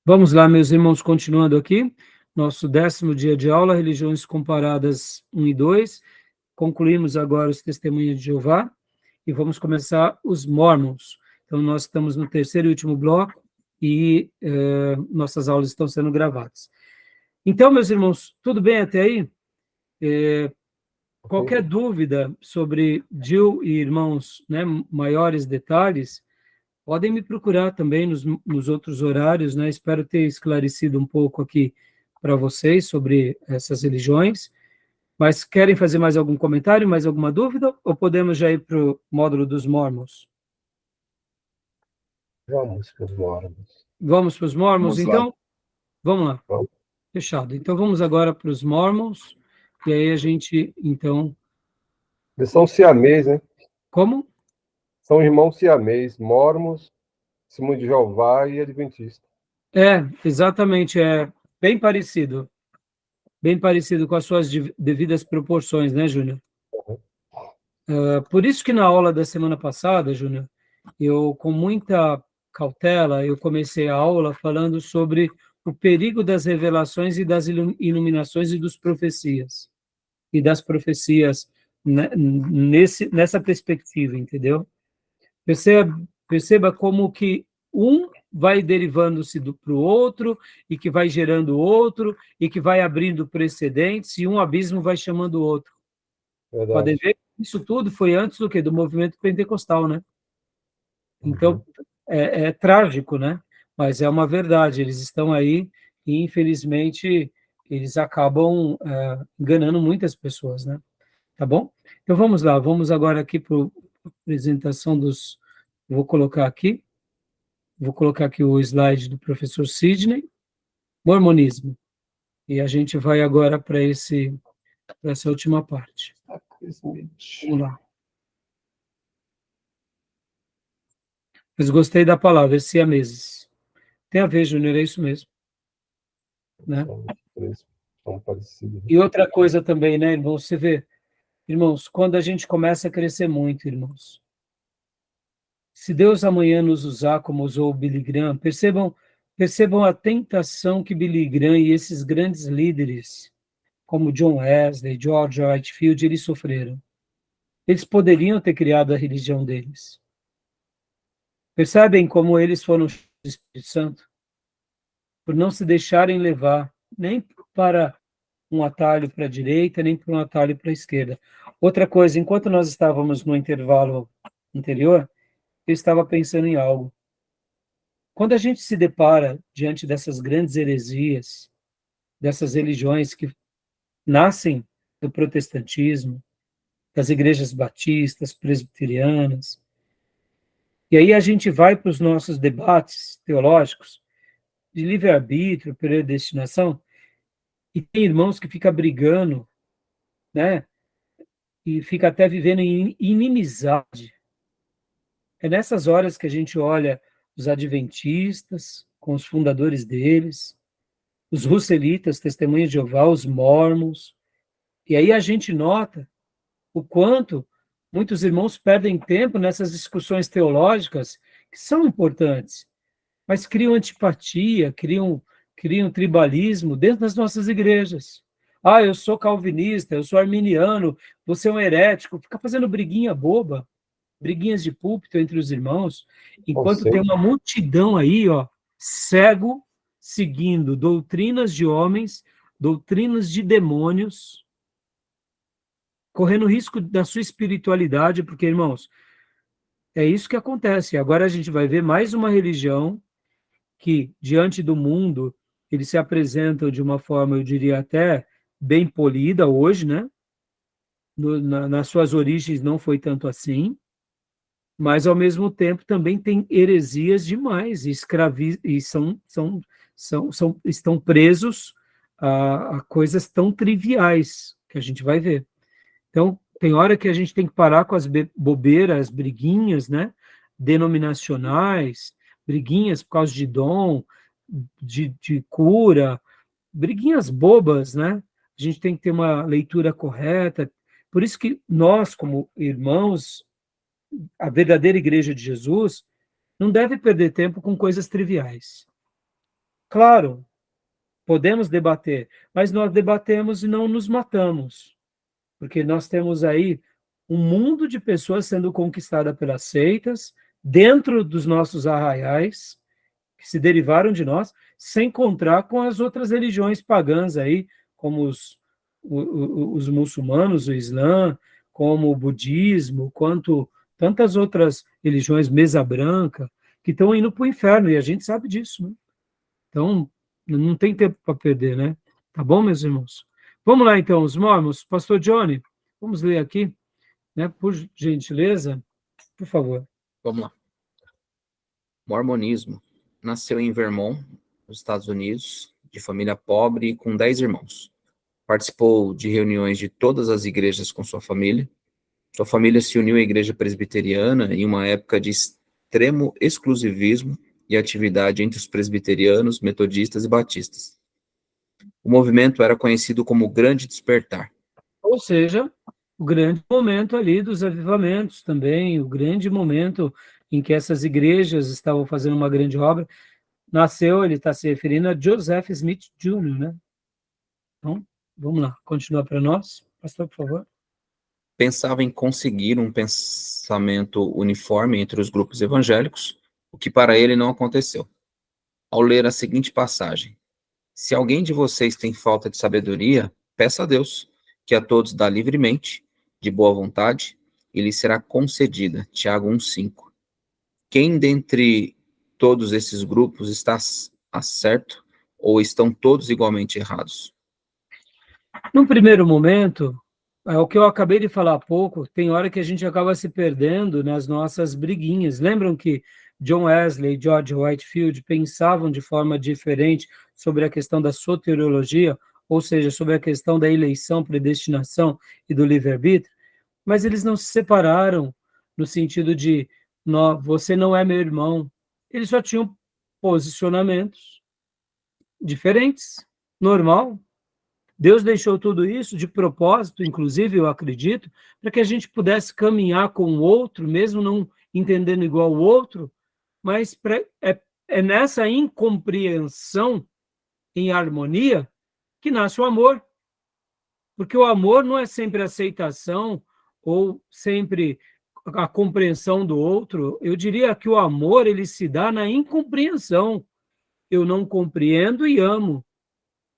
Vamos lá, meus irmãos, continuando aqui, nosso 10º dia de aula, Religiões Comparadas 1 e 2. Concluímos agora os Testemunhas de Jeová e vamos começar os Mormons. Então, nós estamos no terceiro e último bloco e nossas aulas estão sendo gravadas. Então, meus irmãos, tudo bem até aí? Qualquer dúvida sobre Jill e irmãos, né, maiores detalhes, podem me procurar também nos outros horários, né? Espero ter esclarecido um pouco aqui para vocês sobre essas religiões. Mas querem fazer mais algum comentário, mais alguma dúvida? Ou podemos já ir para o módulo dos Mormons? Vamos para os Mormons. Vamos para os Mormons, então? Lá. Vamos lá. Vamos. Fechado. Então, vamos agora para os Mormons. E aí a gente, então... Eles são siamês, né? Como? São irmãos siamês, Mormons, Testemunho de Jeová e Adventista. Exatamente, é bem parecido com as suas devidas proporções, né, Júnior? Por isso que na aula da semana passada, Júnior, eu, com muita cautela, eu comecei a aula falando sobre o perigo das revelações e das iluminações e das profecias nessa perspectiva, entendeu? Perceba como que um vai derivando-se para o outro, e que vai gerando outro, e que vai abrindo precedentes, e um abismo vai chamando o outro. Verdade. Podem ver que isso tudo foi antes do quê? Do movimento pentecostal, né? Então, é trágico, né? Mas é uma verdade, eles estão aí e, infelizmente, eles acabam enganando muitas pessoas, né? Tá bom? Então, vamos lá, vamos agora aqui para a apresentação dos... Vou colocar aqui o slide do professor Sidney, Mormonismo. E a gente vai agora para essa última parte. Vamos lá. Mas gostei da palavra, siameses. Tem a ver, Júnior, é isso mesmo. Né? São parecidos. E outra coisa também, né, irmãos? Você vê, irmãos, quando a gente começa a crescer muito, irmãos, se Deus amanhã nos usar como usou o Billy Graham, percebam a tentação que Billy Graham e esses grandes líderes, como John Wesley, George Whitefield, eles sofreram. Eles poderiam ter criado a religião deles. Percebem como eles foram cheios do Espírito Santo? Por não se deixarem levar nem para um atalho para a direita, nem para um atalho para a esquerda. Outra coisa, enquanto nós estávamos no intervalo anterior, eu estava pensando em algo. Quando a gente se depara diante dessas grandes heresias, dessas religiões que nascem do protestantismo, das igrejas batistas, presbiterianas, e aí a gente vai para os nossos debates teológicos de livre-arbítrio, predestinação, e tem irmãos que ficam brigando, né? E fica até vivendo em inimizade. É nessas horas que a gente olha os adventistas, com os fundadores deles, os russelitas, testemunhas de Jeová, os mormons, e aí a gente nota o quanto muitos irmãos perdem tempo nessas discussões teológicas que são importantes, mas criam antipatia, criam tribalismo dentro das nossas igrejas. Eu sou calvinista, eu sou arminiano, você é um herético, fica fazendo briguinha boba, briguinhas de púlpito entre os irmãos, enquanto tem uma multidão aí, cego, seguindo doutrinas de homens, doutrinas de demônios, correndo risco da sua espiritualidade, porque, irmãos, é isso que acontece. Agora a gente vai ver mais uma religião que, diante do mundo, eles se apresentam de uma forma, eu diria até, bem polida hoje, né? Nas suas origens não foi tanto assim, mas, ao mesmo tempo, também tem heresias demais, e estão presos a coisas tão triviais, que a gente vai ver. Então, tem hora que a gente tem que parar com as bobeiras, briguinhas, né? Denominacionais, briguinhas por causa de dom, de cura, briguinhas bobas, né? A gente tem que ter uma leitura correta. Por isso que nós, como irmãos, a verdadeira igreja de Jesus, não deve perder tempo com coisas triviais. Claro, podemos debater, mas nós debatemos e não nos matamos, porque nós temos aí um mundo de pessoas sendo conquistada pelas seitas, dentro dos nossos arraiais, que se derivaram de nós, sem encontrar com as outras religiões pagãs aí, como os muçulmanos, o Islã, como o budismo, quanto tantas outras religiões, mesa branca, que estão indo para o inferno, e a gente sabe disso, né? Então, não tem tempo para perder, né? Tá bom, meus irmãos? Vamos lá, então, os mormons. Pastor Johnny, vamos ler aqui, né? Por gentileza, por favor. Vamos lá. Mormonismo nasceu em Vermont, nos Estados Unidos, de família pobre e com 10 irmãos. Participou de reuniões de todas as igrejas com sua família. Sua família se uniu à igreja presbiteriana em uma época de extremo exclusivismo e atividade entre os presbiterianos, metodistas e batistas. O movimento era conhecido como o Grande Despertar. Ou seja, o grande momento ali dos avivamentos também, o grande momento em que essas igrejas estavam fazendo uma grande obra, nasceu, ele está se referindo a Joseph Smith Jr., né? Então, vamos lá, continua para nós. Pastor, por favor. Pensava em conseguir um pensamento uniforme entre os grupos evangélicos, o que para ele não aconteceu. Ao ler a seguinte passagem: se alguém de vocês tem falta de sabedoria, peça a Deus, que a todos dá livremente, de boa vontade, e lhe será concedida. Tiago 1,5. Quem dentre todos esses grupos está certo, ou estão todos igualmente errados? Num primeiro momento, é o que eu acabei de falar há pouco, tem hora que a gente acaba se perdendo nas nossas briguinhas. Lembram que John Wesley e George Whitefield pensavam de forma diferente sobre a questão da soteriologia, ou seja, sobre a questão da eleição, predestinação e do livre-arbítrio? Mas eles não se separaram no sentido de você não é meu irmão. Eles só tinham posicionamentos diferentes, normal. Deus deixou tudo isso de propósito, inclusive, eu acredito, para que a gente pudesse caminhar com o outro, mesmo não entendendo igual o outro, mas é nessa incompreensão em harmonia que nasce o amor. Porque o amor não é sempre aceitação ou sempre a compreensão do outro. Eu diria que o amor ele se dá na incompreensão. Eu não compreendo e amo.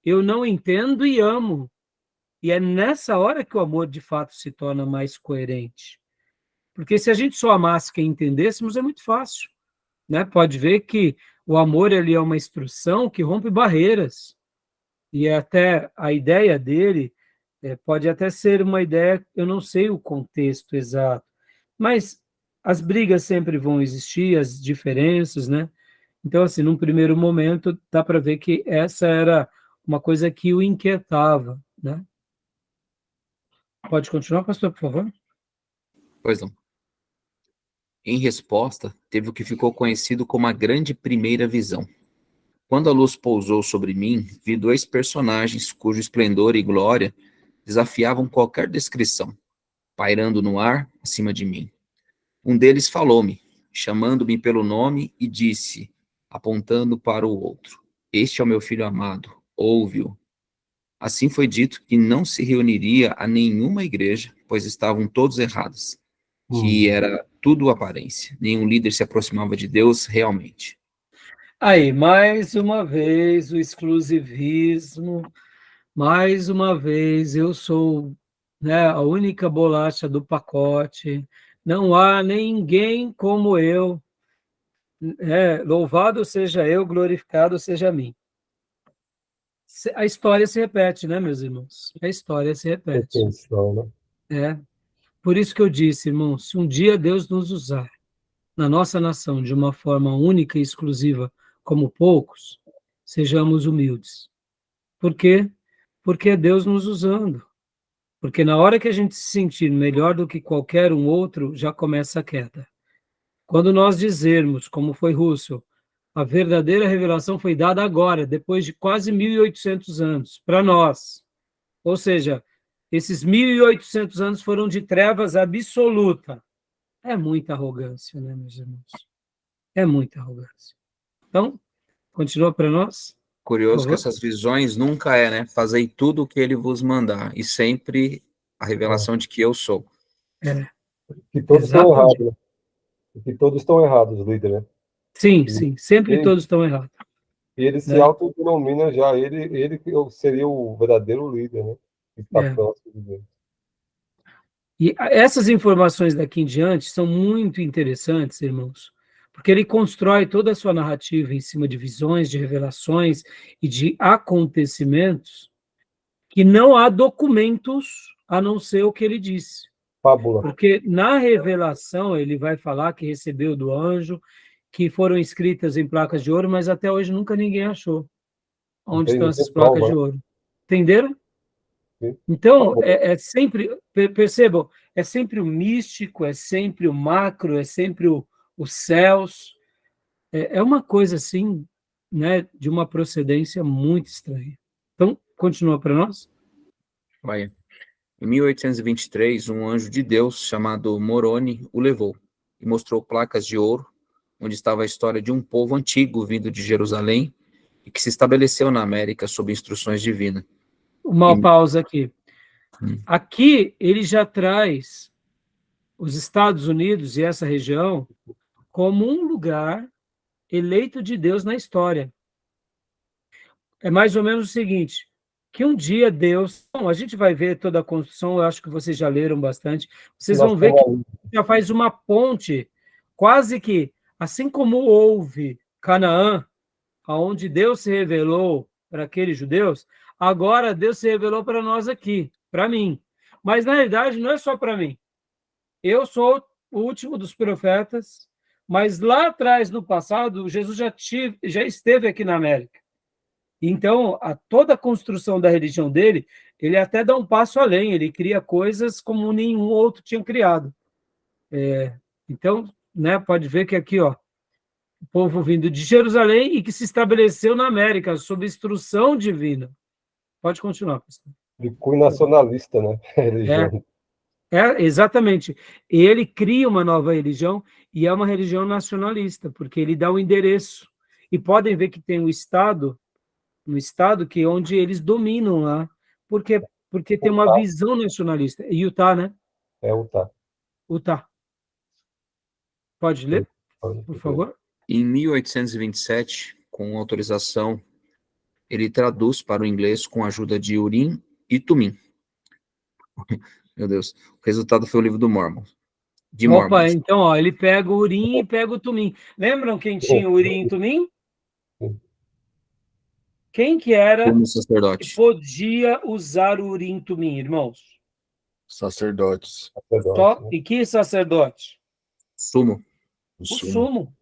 Eu não entendo e amo. E é nessa hora que o amor, de fato, se torna mais coerente. Porque se a gente só amasse quem entendêssemos, é muito fácil, né? Pode ver que o amor ele é uma instrução que rompe barreiras. E até a ideia dele pode até ser uma ideia, eu não sei o contexto exato, mas as brigas sempre vão existir, as diferenças, né? Então, assim, num primeiro momento, dá para ver que essa era uma coisa que o inquietava, né? Pode continuar, pastor, por favor? Pois não. Em resposta, teve o que ficou conhecido como a Grande Primeira Visão. Quando a luz pousou sobre mim, vi dois personagens cujo esplendor e glória desafiavam qualquer descrição, pairando no ar acima de mim. Um deles falou-me, chamando-me pelo nome, e disse, apontando para o outro: Este é o meu filho amado, ouve-o. Assim foi dito que não se reuniria a nenhuma igreja, pois estavam todos errados, que era tudo aparência. Nenhum líder se aproximava de Deus realmente. Aí, mais uma vez, o exclusivismo, mais uma vez, eu sou, né, a única bolacha do pacote, não há ninguém como eu, louvado seja eu, glorificado seja a mim. A história se repete, né, meus irmãos? A história se repete. Atenção, né? É. Por isso que eu disse, irmãos, se um dia Deus nos usar na nossa nação de uma forma única e exclusiva, como poucos, sejamos humildes. Por quê? Porque é Deus nos usando. Porque na hora que a gente se sentir melhor do que qualquer um outro, já começa a queda. Quando nós dizermos, como foi Russell, a verdadeira revelação foi dada agora, depois de quase 1.800 anos, para nós. Ou seja, esses 1.800 anos foram de trevas absoluta. É muita arrogância, né, meus irmãos? É muita arrogância. Então, continua para nós. Curioso que essas visões nunca né? Fazei tudo o que ele vos mandar, e sempre a revelação de que eu sou. Que todos estão errados, né? Que todos estão errados, os líderes, né? Sim, sim, sempre todos estão errados. E ele se autodenomina já, ele seria o verdadeiro líder, né? Que está próximo de Deus. E essas informações daqui em diante são muito interessantes, irmãos, porque ele constrói toda a sua narrativa em cima de visões, de revelações e de acontecimentos que não há documentos a não ser o que ele disse. Fábula. Porque na revelação ele vai falar que recebeu do anjo, que foram escritas em placas de ouro, mas até hoje nunca ninguém achou onde estão essas placas de ouro. Entenderam? Sim. Então, é sempre, percebam, é sempre o místico, é sempre o macro, é sempre os céus. É uma coisa assim, né, de uma procedência muito estranha. Então, continua para nós. Vai. Em 1823, um anjo de Deus, chamado Moroni, o levou e mostrou placas de ouro, onde estava a história de um povo antigo vindo de Jerusalém e que se estabeleceu na América sob instruções divinas. Uma pausa aqui. Aqui ele já traz os Estados Unidos e essa região como um lugar eleito de Deus na história. É mais ou menos o seguinte, que um dia Deus... Bom, a gente vai ver toda a construção, eu acho que vocês já leram bastante, vocês vão ver que já faz uma ponte, quase que, assim como houve Canaã, onde Deus se revelou para aqueles judeus, agora Deus se revelou para nós aqui, para mim. Mas, na verdade, não é só para mim. Eu sou o último dos profetas, mas lá atrás, no passado, Jesus já esteve aqui na América. Então, toda a construção da religião dele, ele até dá um passo além, ele cria coisas como nenhum outro tinha criado. Então, né, pode ver que aqui, ó, o povo vindo de Jerusalém e que se estabeleceu na América, sob instrução divina. Pode continuar, pastor. De cunho nacionalista, né? Religião. Exatamente. Ele cria uma nova religião e é uma religião nacionalista, porque ele dá o endereço. E podem ver que tem um estado que é onde eles dominam lá, porque tem uma visão nacionalista. Utah, né? É Utah. Utah. Pode ler, por favor? Em 1827, com autorização, ele traduz para o inglês com a ajuda de Urim e Tumim. Meu Deus. O resultado foi o livro do Mormon. Opa, então, ó, ele pega o Urim e pega o Tumim. Lembram quem tinha o Urim e Tumim? Quem que era que podia usar o Urim e Tumim, irmãos? Sacerdotes. E que sacerdote? Sumo. O sumo.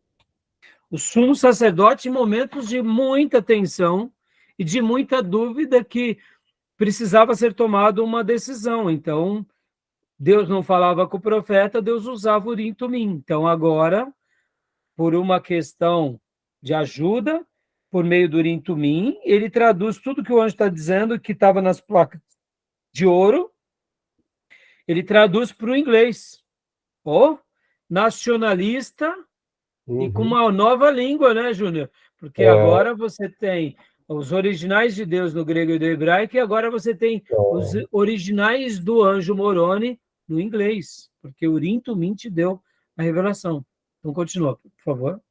O sumo sacerdote em momentos de muita tensão e de muita dúvida que precisava ser tomada uma decisão. Então, Deus não falava com o profeta, Deus usava o Urim e Tumim. Então, agora, por uma questão de ajuda, por meio do Urim e Tumim, ele traduz tudo que o anjo está dizendo, que estava nas placas de ouro, ele traduz para o inglês. Nacionalista e com uma nova língua, né, Júnior? Porque agora você tem os originais de Deus no grego e no hebraico, e agora você tem os originais do anjo Moroni no inglês, porque o Urim e Tumim te deu a revelação. Então, continua, por favor.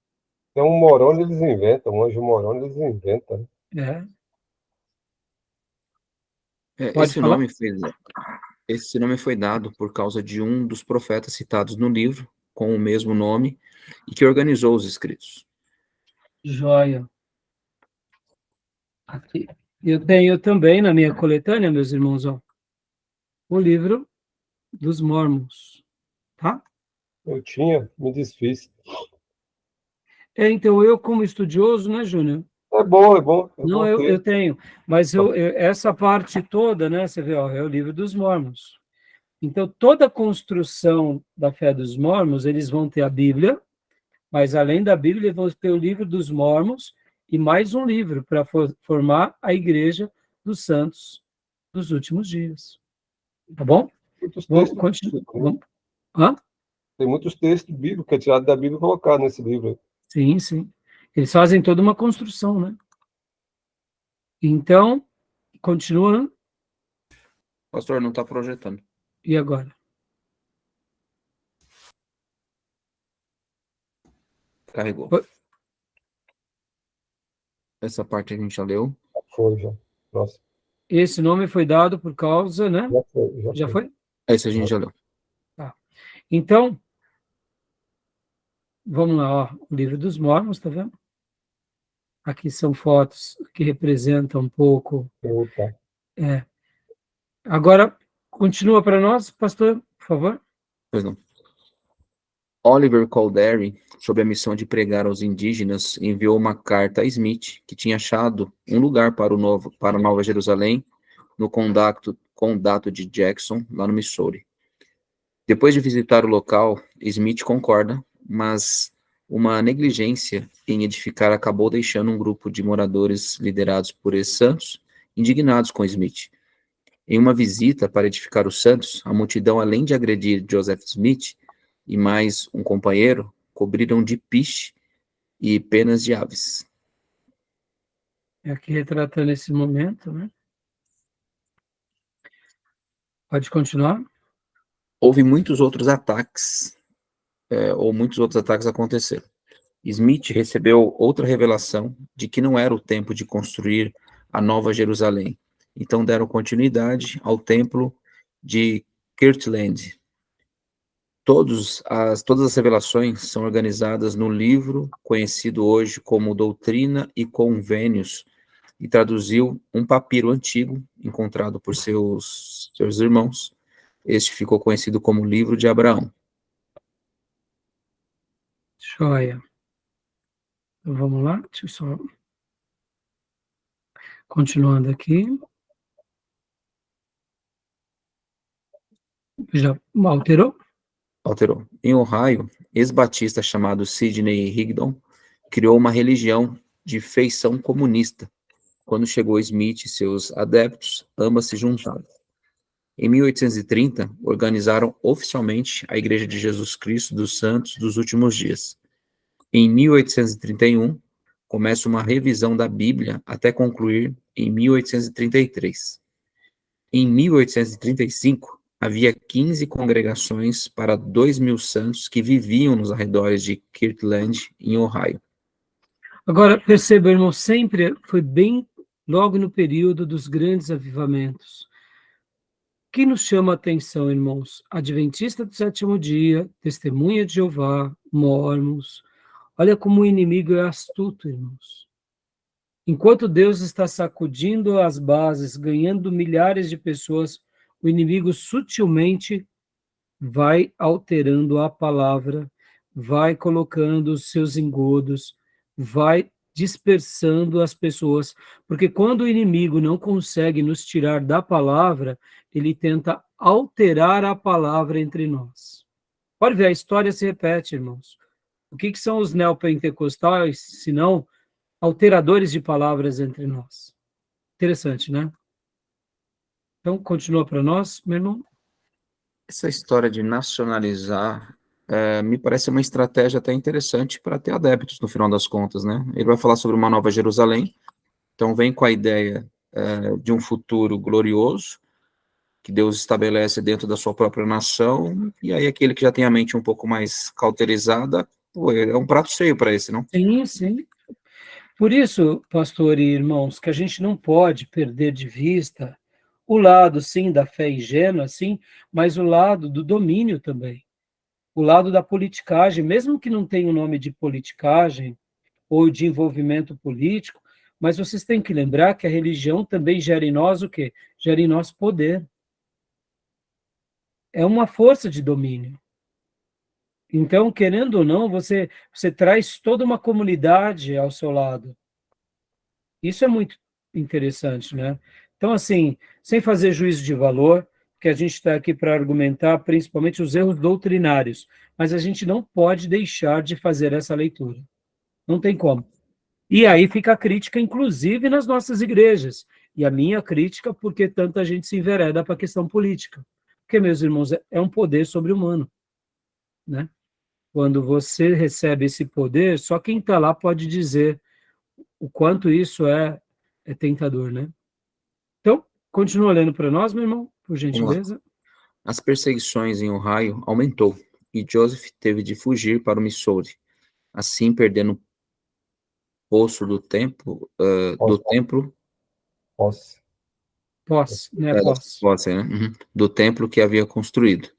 Tem um Moroni, eles inventam, um anjo Moroni, eles inventam. Esse nome foi dado por causa de um dos profetas citados no livro, com o mesmo nome, e que organizou os escritos. Joia. Aqui. Eu tenho também na minha coletânea, meus irmãos, o livro dos Mormons, tá? Eu tinha, me desfiz. Então, eu como estudioso, né, Júnior? É bom. Não, eu tenho, mas essa parte toda, né, você vê, é o livro dos Mormons. Então, toda a construção da fé dos Mormons, eles vão ter a Bíblia, mas além da Bíblia, eles vão ter o livro dos Mormons e mais um livro para formar a Igreja dos Santos dos últimos dias. Tá bom? Vamos continuar. Tem muitos textos bíblicos que é tirado da Bíblia e colocado nesse livro. Sim. Eles fazem toda uma construção, né? Então, continua. Pastor, não está projetando. E agora? Carregou. Foi. Essa parte a gente já leu. Foi, já. Próximo. Esse nome foi dado por causa, né? Já foi. Já foi? Esse a gente já leu. Tá. Então, vamos lá, ó. O livro dos Mormons, tá vendo? Aqui são fotos que representam um pouco. Opa. Agora, continua para nós, pastor, por favor. Pois não. Oliver Cowdery, sob a missão de pregar aos indígenas, enviou uma carta a Smith, que tinha achado um lugar para Nova Jerusalém, no condado de Jackson, lá no Missouri. Depois de visitar o local, Smith concorda, mas uma negligência em edificar acabou deixando um grupo de moradores liderados por ex-santos indignados com Smith. Em uma visita para edificar os santos, a multidão, além de agredir Joseph Smith e mais um companheiro, cobriram de piche e penas de aves. É aqui retratando esse momento, né? Pode continuar? Houve muitos outros ataques, muitos outros ataques aconteceram. Smith recebeu outra revelação de que não era o tempo de construir a Nova Jerusalém. Então deram continuidade ao templo de Kirtland. Todas as revelações são organizadas no livro conhecido hoje como Doutrina e Convênios, e traduziu um papiro antigo encontrado por seus irmãos. Este ficou conhecido como Livro de Abraão. Joia. Então, vamos lá, deixa eu só... Continuando aqui. Já alterou? Alterou. Em Ohio, ex-batista chamado Sidney Rigdon criou uma religião de feição comunista. Quando chegou Smith e seus adeptos, ambas se juntaram. Em 1830, organizaram oficialmente a Igreja de Jesus Cristo dos Santos dos Últimos Dias. Em 1831, começa uma revisão da Bíblia até concluir em 1833. Em 1835, havia 15 congregações para 2.000 santos que viviam nos arredores de Kirtland, em Ohio. Agora, perceba, irmão, sempre foi bem logo no período dos grandes avivamentos. O que nos chama a atenção, irmãos? Adventista do sétimo dia, Testemunha de Jeová, Mormons. Olha como o inimigo é astuto, irmãos. Enquanto Deus está sacudindo as bases, ganhando milhares de pessoas, o inimigo sutilmente vai alterando a palavra, vai colocando os seus engodos, vai dispersando as pessoas, porque quando o inimigo não consegue nos tirar da palavra, ele tenta alterar a palavra entre nós. Pode ver, a história se repete, irmãos. O que são os neopentecostais, se não alteradores de palavras entre nós? Interessante, né? Então, continua para nós, meu irmão. Essa história de nacionalizar me parece uma estratégia até interessante para ter adeptos, no final das contas, né? Ele vai falar sobre uma Nova Jerusalém, então vem com a ideia de um futuro glorioso, que Deus estabelece dentro da sua própria nação, e aí aquele que já tem a mente um pouco mais cauterizada, pô, é um prato cheio para esse, não? Sim, sim. Por isso, pastor e irmãos, que a gente não pode perder de vista o lado, sim, da fé ingênua, sim, mas o lado do domínio também. O lado da politicagem, mesmo que não tenha o nome de politicagem ou de envolvimento político, mas vocês têm que lembrar que a religião também gera em nós o quê? Gera em nós poder. É uma força de domínio. Então, querendo ou não, você traz toda uma comunidade ao seu lado. Isso é muito interessante, né? Então, assim, sem fazer juízo de valor, que a gente está aqui para argumentar principalmente os erros doutrinários, mas a gente não pode deixar de fazer essa leitura. Não tem como. E aí fica a crítica, inclusive, nas nossas igrejas. E a minha crítica, porque tanta gente se envereda para a questão política. Porque, meus irmãos, é um poder sobre-humano, né? Quando você recebe esse poder, só quem está lá pode dizer o quanto isso é é tentador, né? Então, continua lendo para nós, meu irmão, por gentileza. As perseguições em Ohio aumentou e Joseph teve de fugir para o Missouri, assim perdendo o poço do templo, Posse. Né? Posse. né? Do templo que havia construído.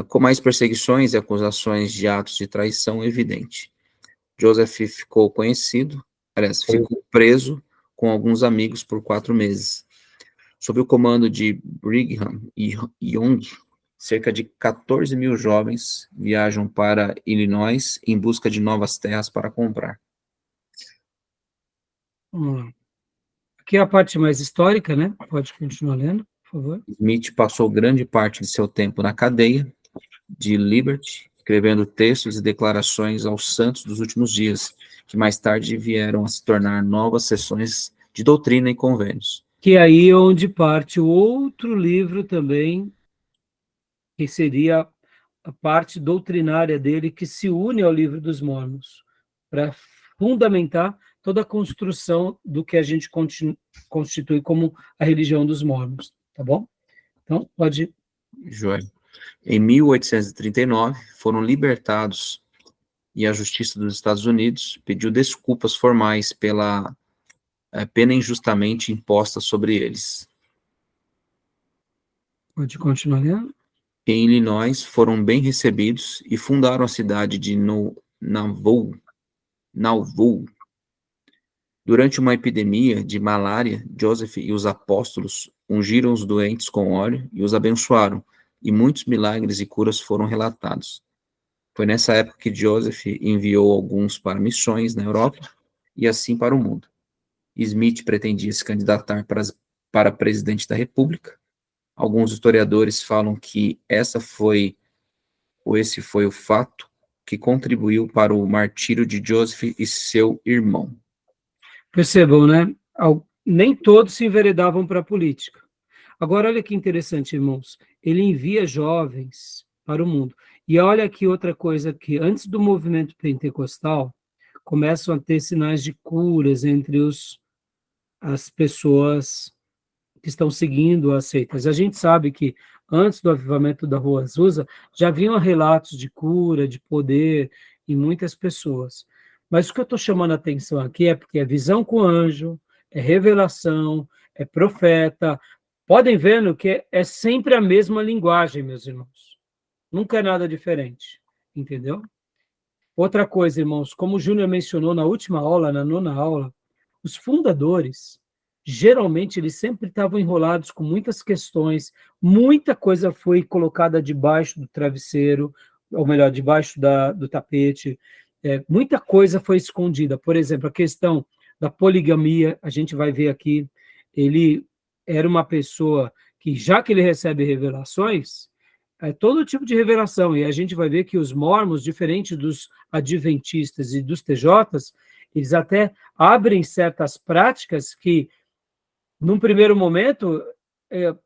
Com mais perseguições e acusações de atos de traição evidente. Joseph ficou preso com alguns amigos por 4 meses. Sob o comando de Brigham e Young, cerca de 14 mil jovens viajam para Illinois em busca de novas terras para comprar. Aqui é a parte mais histórica, né? Pode continuar lendo, por favor. Smith passou grande parte de seu tempo na cadeia de Liberty, escrevendo textos e declarações aos santos dos últimos dias, que mais tarde vieram a se tornar novas sessões de doutrina e convênios. Que aí é onde parte o outro livro também, que seria a parte doutrinária dele, que se une ao livro dos Mormons, para fundamentar toda a construção do que a gente constitui como a religião dos Mormons, tá bom? Então, pode... Joel. Em 1839, foram libertados e a Justiça dos Estados Unidos pediu desculpas formais pela pena injustamente imposta sobre eles. Pode continuar lendo. Em Illinois, foram bem recebidos e fundaram a cidade de Nauvoo. Durante uma epidemia de malária, Joseph e os apóstolos ungiram os doentes com óleo e os abençoaram, e muitos milagres e curas foram relatados. Foi nessa época que Joseph enviou alguns para missões na Europa e assim para o mundo. Smith pretendia se candidatar para presidente da República. Alguns historiadores falam que esse foi o fato que contribuiu para o martírio de Joseph e seu irmão. Percebam, né? Nem todos se enveredavam para a política. Agora, olha que interessante, irmãos. Ele envia jovens para o mundo. E olha aqui outra coisa, que antes do movimento pentecostal, começam a ter sinais de curas entre as pessoas que estão seguindo as seitas. A gente sabe que antes do avivamento da Rua Azusa, já haviam relatos de cura, de poder em muitas pessoas. Mas o que eu estou chamando a atenção aqui é porque é visão com anjo, é revelação, é profeta. Podem ver no que é sempre a mesma linguagem, meus irmãos. Nunca é nada diferente, entendeu? Outra coisa, irmãos, como o Júnior mencionou na última aula, na 9ª aula, os fundadores, geralmente, eles sempre estavam enrolados com muitas questões, muita coisa foi colocada debaixo do travesseiro, ou melhor, debaixo do tapete, muita coisa foi escondida. Por exemplo, a questão da poligamia, a gente vai ver aqui, ele era uma pessoa que, já que ele recebe revelações, todo tipo de revelação, e a gente vai ver que os mormons, diferente dos adventistas e dos TJs, eles até abrem certas práticas que, num primeiro momento,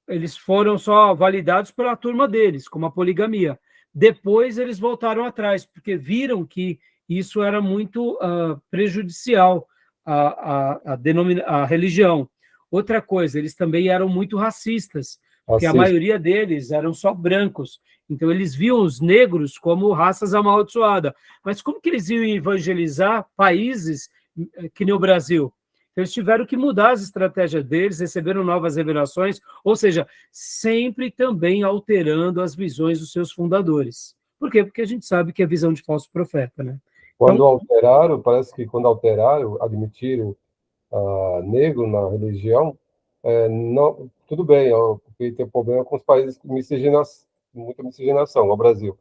eles foram só validados pela turma deles, como a poligamia. Depois eles voltaram atrás, porque viram que isso era muito prejudicial à religião. Outra coisa, eles também eram muito racistas, porque a maioria deles eram só brancos. Então, eles viam os negros como raças amaldiçoadas. Mas como que eles iam evangelizar países que nem o Brasil? Então, eles tiveram que mudar as estratégias deles, receberam novas revelações, ou seja, sempre também alterando as visões dos seus fundadores. Por quê? Porque a gente sabe que é visão de falso profeta, né? Quando alteraram, parece que quando alteraram, admitiram negro na religião, não, tudo bem, porque tem problema com os países com muita miscigenação, o Brasil,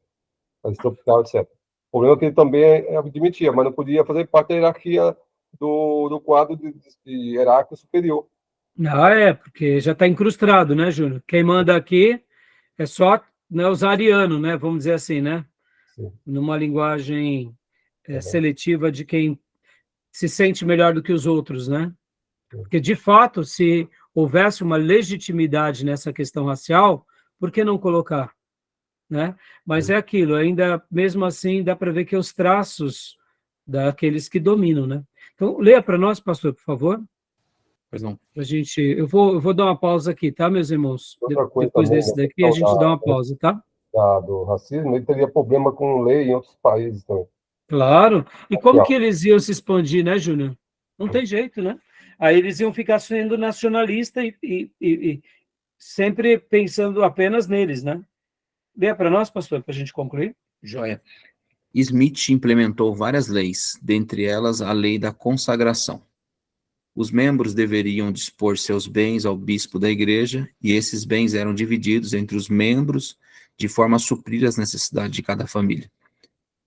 país tropical, etc. O problema é que ele também admitia, mas não podia fazer parte da hierarquia do quadro de hierárquia superior. Porque já está incrustado, né, Júnior? Quem manda aqui é só, né, os arianos, né, vamos dizer assim, né? Sim. Numa linguagem seletiva de quem se sente melhor do que os outros, né? Porque, de fato, se houvesse uma legitimidade nessa questão racial, por que não colocar? Né? Mas é aquilo, ainda mesmo assim dá para ver que é os traços daqueles que dominam, né? Então, leia para nós, pastor, por favor. Pois não. Eu vou dar uma pausa aqui, tá, meus irmãos? Outra coisa Depois também, desse né, daqui, a gente dá uma pausa, tá? do racismo, ele teria problema com lei em outros países também. Claro. E Aqui, como ó. que eles iam se expandir, né, Júnior? Não tem jeito, né? Aí eles iam ficar sendo nacionalista e sempre pensando apenas neles, né? Leia para nós, pastor, para a gente concluir. Joia. Smith implementou várias leis, dentre elas a lei da consagração. Os membros deveriam dispor seus bens ao bispo da igreja, e esses bens eram divididos entre os membros de forma a suprir as necessidades de cada família.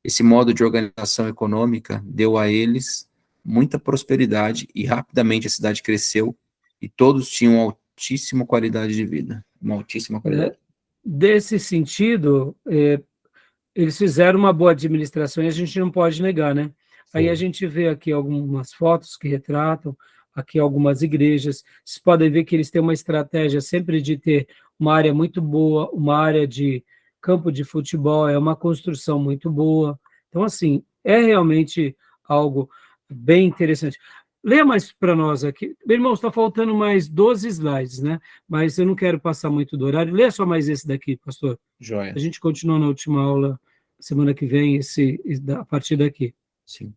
Esse modo de organização econômica deu a eles muita prosperidade e rapidamente a cidade cresceu e todos tinham altíssima qualidade de vida. Uma altíssima qualidade. Desse sentido, eles fizeram uma boa administração e a gente não pode negar, né? Aí a gente vê aqui algumas fotos que retratam, aqui algumas igrejas. Vocês podem ver que eles têm uma estratégia sempre de ter uma área muito boa, uma área de campo de futebol, é uma construção muito boa. Então, assim, é realmente algo bem interessante. Leia mais para nós aqui. Meu irmão, está faltando mais 12 slides, né? Mas eu não quero passar muito do horário. Leia só mais esse daqui, pastor. Joia. A gente continua na última aula, semana que vem, a partir daqui. Sim.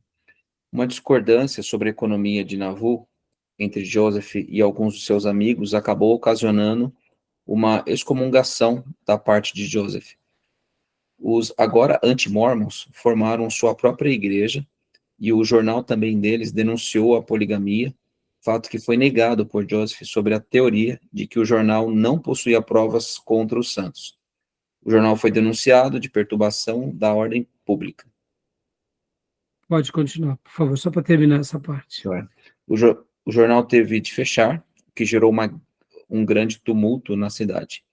Uma discordância sobre a economia de Nauvoo entre Joseph e alguns de seus amigos acabou ocasionando uma excomungação da parte de Joseph. Os agora anti-mormons formaram sua própria igreja e o jornal também deles denunciou a poligamia, fato que foi negado por Joseph sobre a teoria de que o jornal não possuía provas contra os santos. O jornal foi denunciado de perturbação da ordem pública. Pode continuar, por favor, só para terminar essa parte. O jornal teve de fechar, o que gerou um grande tumulto na cidade.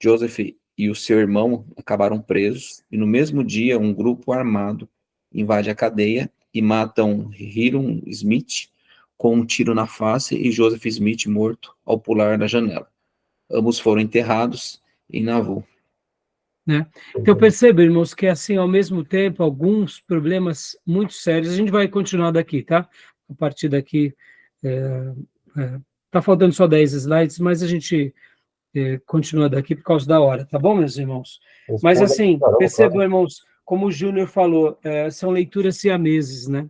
Joseph e o seu irmão acabaram presos, e no mesmo dia um grupo armado invade a cadeia e matam Hiram Smith com um tiro na face e Joseph Smith morto ao pular da janela. Ambos foram enterrados em Nauvoo. Né? Então, perceba, irmãos, que assim, ao mesmo tempo, alguns problemas muito sérios. A gente vai continuar daqui, tá? A partir daqui, tá faltando só 10 slides, mas a gente continua daqui por causa da hora, tá bom, meus irmãos? Mas assim, percebam, irmãos, como o Júnior falou, são leituras siameses, né?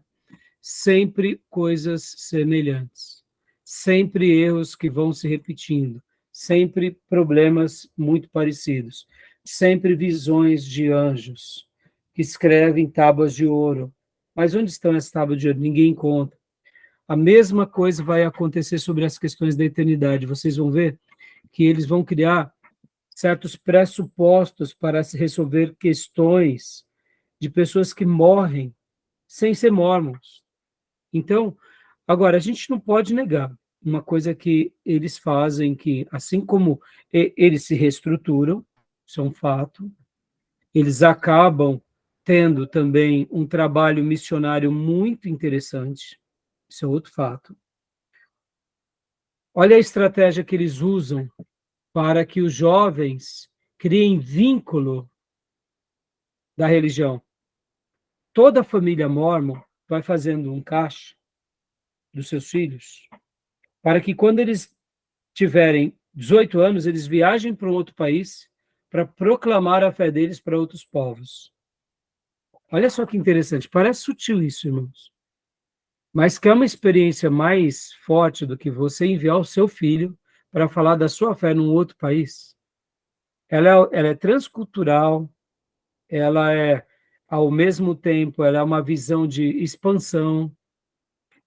Sempre coisas semelhantes, sempre erros que vão se repetindo, sempre problemas muito parecidos, sempre visões de anjos que escrevem tábuas de ouro. Mas onde estão essas tábuas de ouro? Ninguém encontra. A mesma coisa vai acontecer sobre as questões da eternidade. Vocês vão ver que eles vão criar certos pressupostos para se resolver questões de pessoas que morrem sem ser mormons. Então, agora, a gente não pode negar uma coisa que eles fazem, que assim como eles se reestruturam, isso é um fato, eles acabam tendo também um trabalho missionário muito interessante, isso é outro fato. Olha a estratégia que eles usam para que os jovens criem vínculo da religião. Toda a família mórmon vai fazendo um caixa dos seus filhos, para que quando eles tiverem 18 anos, eles viajem para um outro país para proclamar a fé deles para outros povos. Olha só que interessante, parece sutil isso, irmãos. Mas que é uma experiência mais forte do que você enviar o seu filho para falar da sua fé num outro país. Ela é transcultural, ela é, ao mesmo tempo, ela é uma visão de expansão,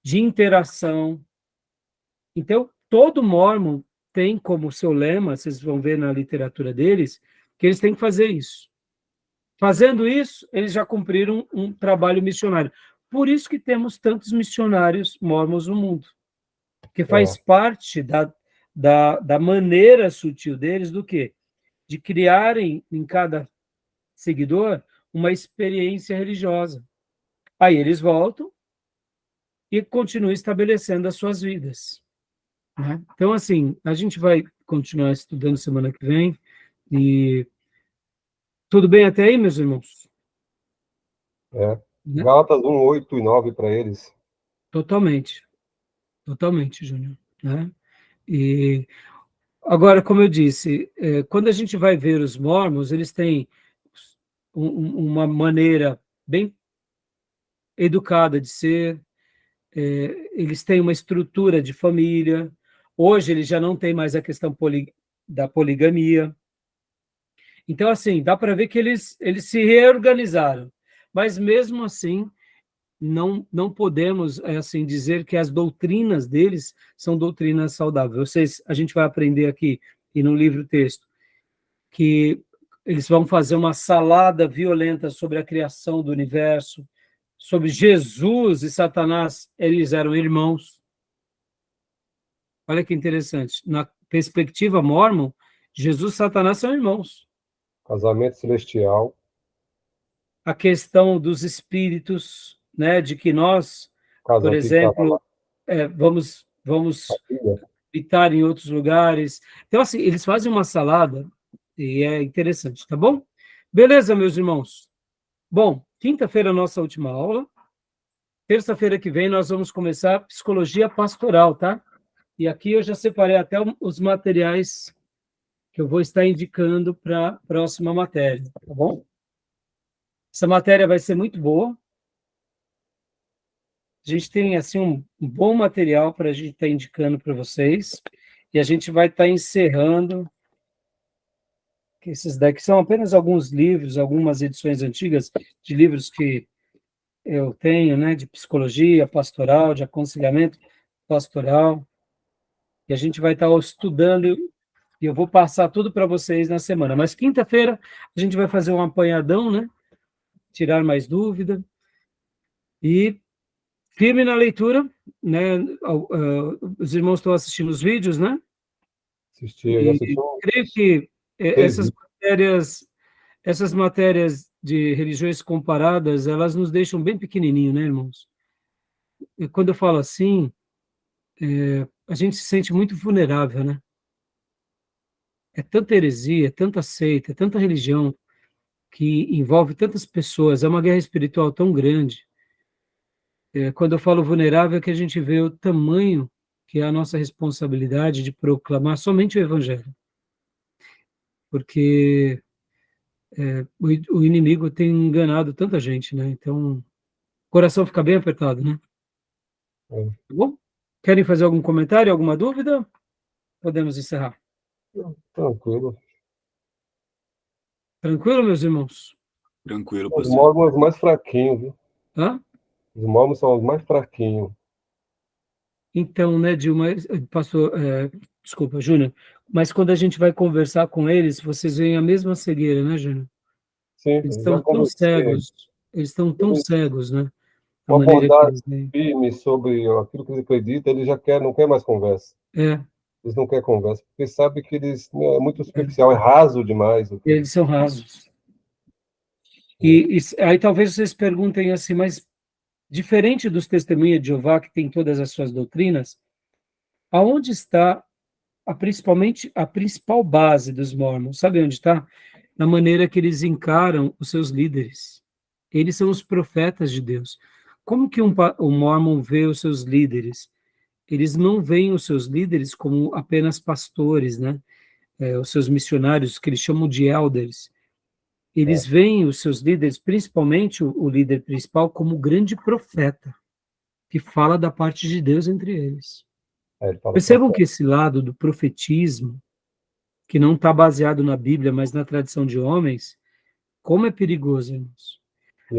de interação. Então, todo mórmon tem como seu lema, vocês vão ver na literatura deles, que eles têm que fazer isso. Fazendo isso, eles já cumpriram um trabalho missionário. Por isso que temos tantos missionários mórmons no mundo, que faz parte da maneira sutil deles do quê? De criarem em cada seguidor uma experiência religiosa. Aí eles voltam e continuam estabelecendo as suas vidas. Né? Então, assim, a gente vai continuar estudando semana que vem. E tudo bem até aí, meus irmãos? Né? Gálatas 1, 8 e 9 para eles. Totalmente. Totalmente, Júnior. né? E agora, como eu disse, quando a gente vai ver os mormons, eles têm uma maneira bem educada de ser, eles têm uma estrutura de família. Hoje eles já não têm mais a questão da poligamia. Então, assim, dá para ver que eles se reorganizaram. Mas mesmo assim, não podemos assim dizer que as doutrinas deles são doutrinas saudáveis. A gente vai aprender aqui e no livro texto que eles vão fazer uma salada violenta sobre a criação do universo, sobre Jesus e Satanás, eles eram irmãos. Olha que interessante. Na perspectiva mórmon, Jesus e Satanás são irmãos. Casamento celestial. A questão dos espíritos, né, de que nós, por Casal que casa exemplo, vamos habitar em outros lugares. Então, assim, eles fazem uma salada e é interessante, tá bom? Beleza, meus irmãos? Bom, quinta-feira é a nossa última aula. Terça-feira que vem nós vamos começar psicologia pastoral, tá? E aqui eu já separei até os materiais que eu vou estar indicando para a próxima matéria, tá bom? Essa matéria vai ser muito boa. A gente tem assim um bom material para a gente estar indicando para vocês. E a gente vai estar encerrando, que esses daqui são apenas alguns livros, algumas edições antigas de livros que eu tenho, né, de psicologia pastoral, de aconselhamento pastoral. E a gente vai estar estudando e eu vou passar tudo para vocês na semana. Mas quinta-feira a gente vai fazer um apanhadão, né? Tirar mais dúvida. E firme na leitura, né? Os irmãos estão assistindo os vídeos, né? eu já E assisti creio que três essas matérias de religiões comparadas, elas nos deixam bem pequenininho, né, irmãos? E quando eu falo assim, a gente se sente muito vulnerável, né? É tanta heresia, é tanta seita, é tanta religião que envolve tantas pessoas, é uma guerra espiritual tão grande. Quando eu falo vulnerável, é que a gente vê o tamanho que é a nossa responsabilidade de proclamar somente o Evangelho. Porque o inimigo tem enganado tanta gente, né? Então, o coração fica bem apertado, né? É. Tá bom? Querem fazer algum comentário, alguma dúvida? Podemos encerrar. Tranquilo. Tranquilo, meus irmãos? Tranquilo, Os pastor. mormons são os mais fraquinhos, viu? Hã? Os mormons são os mais fraquinhos. Então, né, Dilma, pastor, desculpa, Júnior, mas quando a gente vai conversar com eles, vocês veem a mesma cegueira, né, Júnior? Sim, Eles já estão tão conversei. cegos, eles estão tão cegos, né? A Uma maneira que abordagem eles veem. firme sobre aquilo que eles acreditam, ele já não quer mais conversa. É, Eles não querem conversa, porque sabe que eles é muito superficial, é raso demais. eles são rasos. E aí talvez vocês perguntem assim, mas diferente dos testemunhas de Jeová, que tem todas as suas doutrinas, aonde está principalmente a principal base dos mormons? Sabe onde está? Na maneira que eles encaram os seus líderes. Eles são os profetas de Deus. Como que um mormon vê os seus líderes? Eles não veem os seus líderes como apenas pastores, né? Os seus missionários, que eles chamam de elders. Eles veem os seus líderes, principalmente o líder principal, como grande profeta, que fala da parte de Deus entre eles. Ele fala Percebam que esse lado do profetismo, que não está baseado na Bíblia, mas na tradição de homens, como é perigoso, irmãos.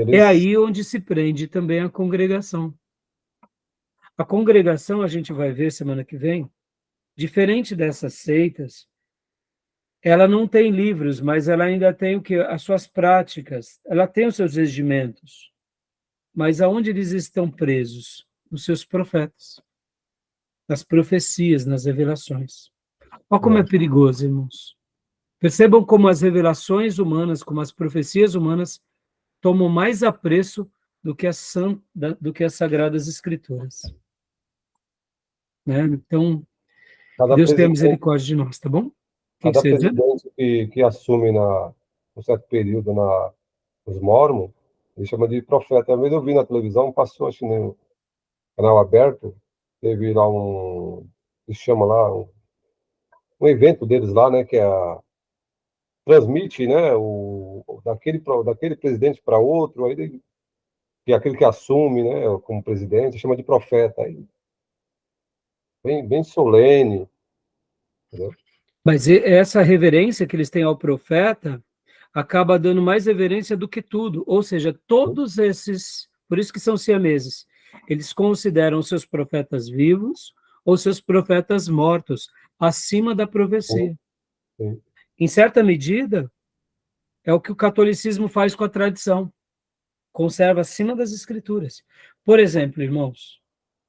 É aí onde se prende também a congregação. A congregação, a gente vai ver semana que vem, diferente dessas seitas, ela não tem livros, mas ela ainda tem o que? As suas práticas, ela tem os seus regimentos. Mas aonde eles estão presos? Nos seus profetas, nas profecias, nas revelações. Olha como é perigoso, irmãos. Percebam como as revelações humanas, como as profecias humanas, tomam mais apreço do que as sagradas escrituras. Né? Então, que cada Deus tenha presidente, misericórdia de nós, tá bom? O que cada você ia dizer? presidente que assume um certo período nos mormons, ele chama de profeta. Às vezes eu vi na televisão, passou, acho que no canal aberto, teve lá um que chama lá, um evento deles lá, né, que é transmite, né, daquele presidente para outro, aí que é aquele que assume, né, como presidente, chama de profeta, aí, bem solene, entendeu? Mas essa reverência que eles têm ao profeta acaba dando mais reverência do que tudo. Ou seja, todos esses, por isso que são siameses, eles consideram seus profetas vivos ou seus profetas mortos, acima da profecia. Sim. Em certa medida, é o que o catolicismo faz com a tradição, conserva acima das escrituras. Por exemplo, irmãos,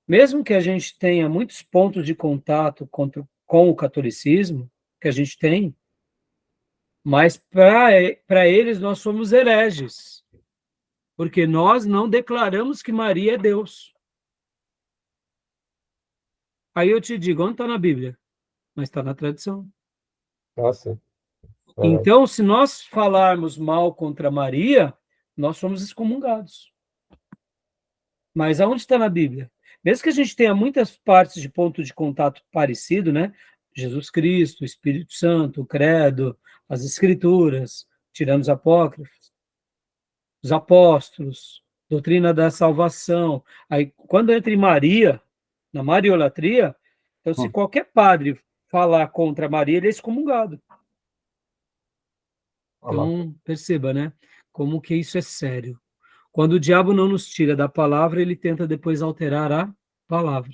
mesmo que a gente tenha muitos pontos de contato com o catolicismo, que a gente tem, mas para eles nós somos hereges, porque nós não declaramos que Maria é Deus. Aí eu te digo, onde está na Bíblia? Mas está na tradição. Ah, sim. Então, se nós falarmos mal contra Maria, nós somos excomungados. Mas aonde está na Bíblia? Mesmo que a gente tenha muitas partes de ponto de contato parecido, né? Jesus Cristo, o Espírito Santo, o Credo, as Escrituras, tirando os apócrifos, os apóstolos, doutrina da salvação. Aí, quando entra em Maria, na mariolatria, então se qualquer padre falar contra Maria, ele é excomungado. Então, perceba, né? Como que isso é sério. Quando o diabo não nos tira da palavra, ele tenta depois alterar a palavra.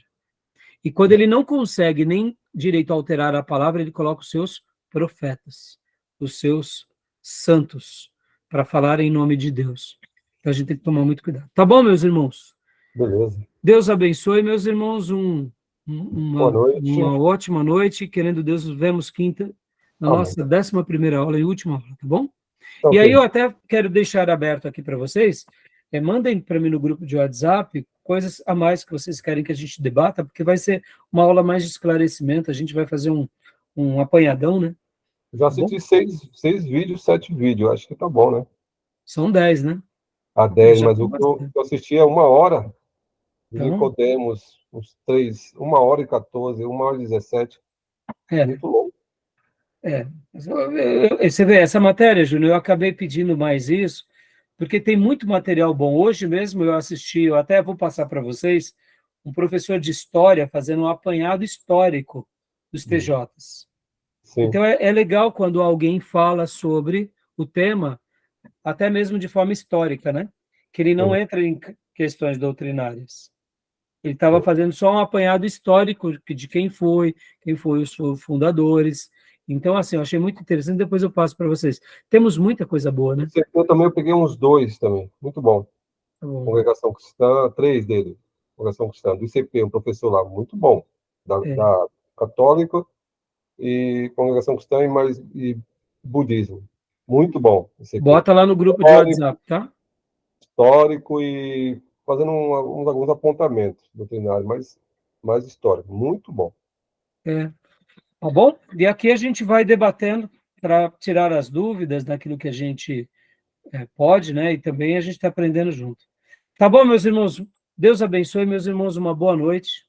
E quando ele não consegue nem direito alterar a palavra, ele coloca os seus profetas, os seus santos, para falar em nome de Deus. Então a gente tem que tomar muito cuidado. Tá bom, meus irmãos? Beleza. Deus abençoe, meus irmãos, Boa noite. uma ótima noite. Querendo Deus, nos vemos quinta, na nossa 11ª aula e última aula, tá bom? Então, E aí eu até quero deixar aberto aqui para vocês, mandem para mim no grupo de WhatsApp coisas a mais que vocês querem que a gente debata, porque vai ser uma aula mais de esclarecimento, a gente vai fazer um apanhadão, né? já assisti 6 vídeos, 7 vídeos, acho que tá bom, né? São 10, né? A 10, Já mas tá o que bastante. eu assisti é 1 hora, de Então, Nicodemos, os 3, 1h14, 1h17, muito longo. Você vê, essa matéria, Júnior, eu acabei pedindo mais isso, porque tem muito material bom. Hoje mesmo eu assisti, eu até vou passar para vocês, um professor de história fazendo um apanhado histórico dos TJs. Sim. Então é legal quando alguém fala sobre o tema, até mesmo de forma histórica, né? Que ele não entra em questões doutrinárias. Ele estava fazendo só um apanhado histórico de quem foi os fundadores. Então, assim, eu achei muito interessante, depois eu passo para vocês. Temos muita coisa boa, né? Eu também peguei uns 2 também, muito bom. Tá bom. Congregação Cristã, 3 dele. Congregação Cristã, do ICP, um professor lá, muito bom. Da Católica e Congregação Cristã e Budismo. Muito bom. ICP. Bota lá no grupo de WhatsApp, tá? Histórico e fazendo alguns apontamentos doutrinários, mas mais histórico. Muito bom. Tá bom? E aqui a gente vai debatendo para tirar as dúvidas daquilo que a gente pode, né? E também a gente está aprendendo junto. Tá bom, meus irmãos? Deus abençoe, meus irmãos, uma boa noite.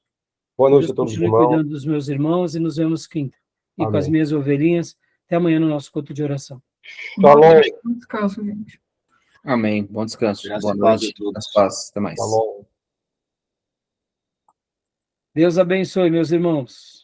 Boa noite Deus a todos os continue irmãos. cuidando dos meus irmãos e nos vemos quinta. E Amém. com as minhas ovelhinhas. Até amanhã no nosso culto de oração. Shalom. Bom descanso, gente. Amém. Bom descanso. Graças Boa e paz a noite. todos. As paz. Até mais. Shalom. Deus abençoe, meus irmãos.